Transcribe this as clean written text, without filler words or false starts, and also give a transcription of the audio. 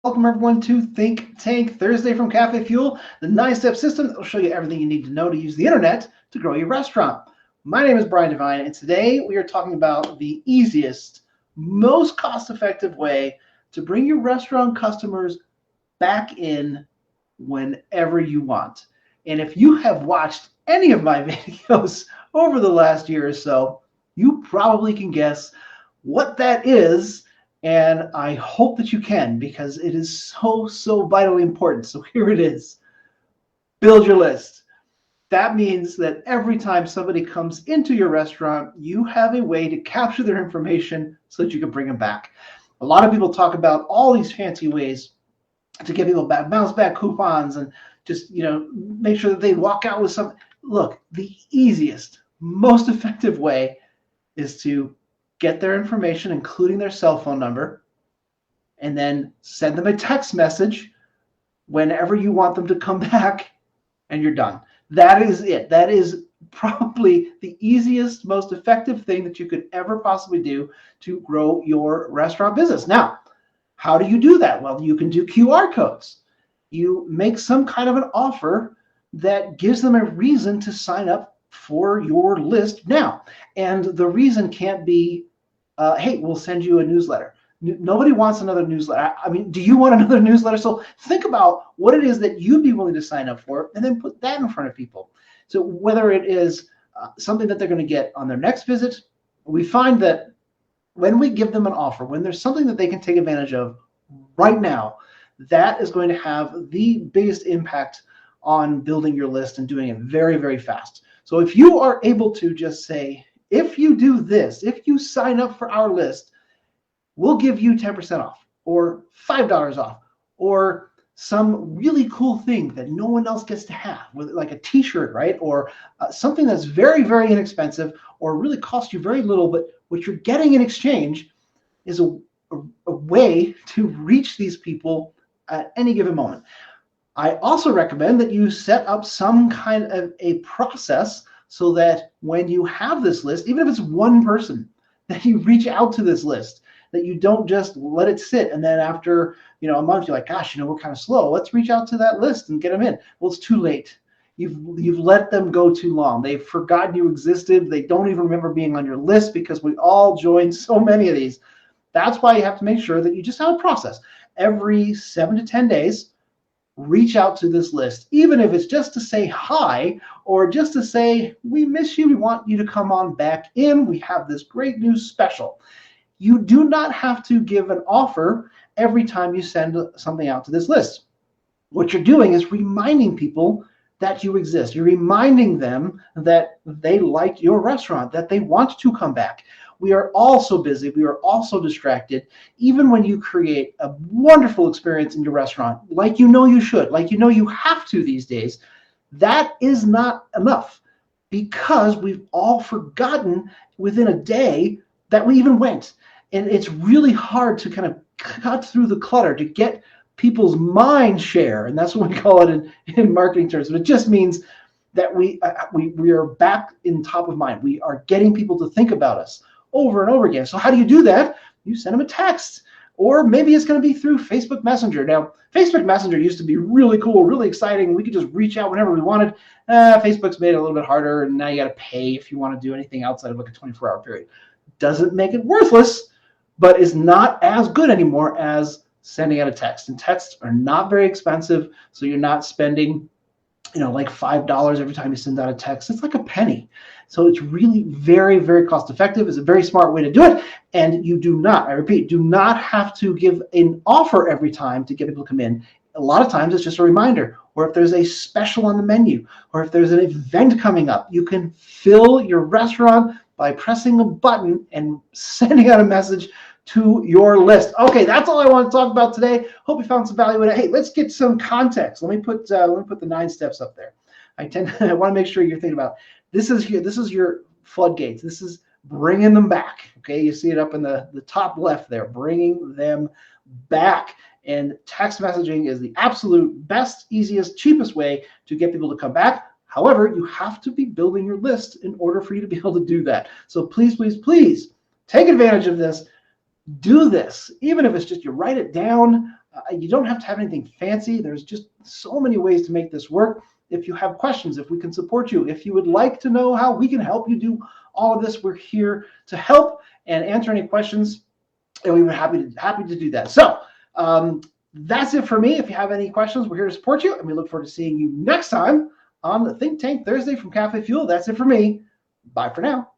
Welcome everyone to Think Tank Thursday from Cafefuel, the 9-step system that will show you everything you need to know to use the internet to grow your restaurant. My name is Brian Devine, and today we are talking about the easiest, most cost-effective way to bring your restaurant customers back in whenever you want. And if you have watched any of my videos over the last year or so, you probably can guess what that is, and I hope that you can, because it is so vitally important. So here it is. Build your list. That means that every time somebody comes into your restaurant, you have a way to capture their information so that you can bring them back. A lot of people talk about all these fancy ways to get people back, bounce back coupons, and just make sure that they walk out with some. Look, the easiest, most effective way is to get their information, including their cell phone number, and then send them a text message whenever you want them to come back, and you're done. That is it. That is probably the easiest, most effective thing that you could ever possibly do to grow your restaurant business. Now, how do you do that? Well, you can do QR codes. You make some kind of an offer that gives them a reason to sign up for your list now. And the reason can't be, hey, we'll send you a newsletter. Nobody wants another newsletter. I mean, do you want another newsletter? So think about what it is that you'd be willing to sign up for, and then put that in front of people. So whether it is something that they're going to get on their next visit, we find that when we give them an offer, when there's something that they can take advantage of right now, that is going to have the biggest impact on building your list and doing it very fast. So if you are able to just say, if you do this, if you sign up for our list, we'll give you 10% off or $5 off or some really cool thing that no one else gets to have, like a t-shirt, right? Or something that's very inexpensive or really costs you very little, but what you're getting in exchange is a way to reach these people at any given moment. I also recommend that you set up some kind of a process so that when you have this list, even if it's one person, that you reach out to this list, that you don't just let it sit. And then after a month, you're like, gosh, we're kind of slow. Let's reach out to that list and get them in. Well, it's too late. You've let them go too long. They've forgotten you existed. They don't even remember being on your list because we all joined so many of these. That's why you have to make sure that you just have a process. Every 7 to 10 days, reach out to this list, even if it's just to say hi or just to say, we miss you. We want you to come on back in. We have this great new special. You do not have to give an offer every time you send something out to this list. What you're doing is reminding people that you exist. You're reminding them that they like your restaurant, that they want to come back. We are all so busy. We are all so distracted. Even when you create a wonderful experience in your restaurant, like you should, like you have to these days, that is not enough, because we've all forgotten within a day that we even went. And it's really hard to kind of cut through the clutter to get people's mind share. And that's what we call it in marketing terms. But it just means that we are back in top of mind. We are getting people to think about us over and over again. So how do you do that? You send them a text, or maybe it's going to be through Facebook Messenger. Now, Facebook Messenger used to be really cool, really exciting. We could just reach out whenever we wanted. Facebook's made it a little bit harder, and now you got to pay if you want to do anything outside of like a 24-hour period. Doesn't make it worthless, but is not as good anymore as sending out a text. And texts are not very expensive, so you're not spending like $5 every time you send out a text. It's like a penny. So it's really very cost effective. It's a very smart way to do it. And you do not, I repeat, do not have to give an offer every time to get people to come in. A lot of times it's just a reminder, or if there's a special on the menu, or if there's an event coming up, you can fill your restaurant by pressing a button and sending out a message to your list. Okay, that's all I want to talk about today. Hope you found some value in it. Hey, let's get some context. Let me put the 9 steps up there. I want to make sure you're thinking about this is your floodgates. This is bringing them back. Okay, you see it up in the top left there, bringing them back. And text messaging is the absolute best, easiest, cheapest way to get people to come back. However, you have to be building your list in order for you to be able to do that. So please take advantage of this. Do this, even if it's just you write it down. You don't have to have anything fancy. There's just so many ways to make this work. If you have questions, if we can support you, if you would like to know how we can help you do all of this, we're here to help and answer any questions, and we were happy to do that. So that's it for me. If you have any questions, we're here to support you, and we look forward to seeing you next time on the Think Tank Thursday from Cafefuel. That's it for me. Bye for now.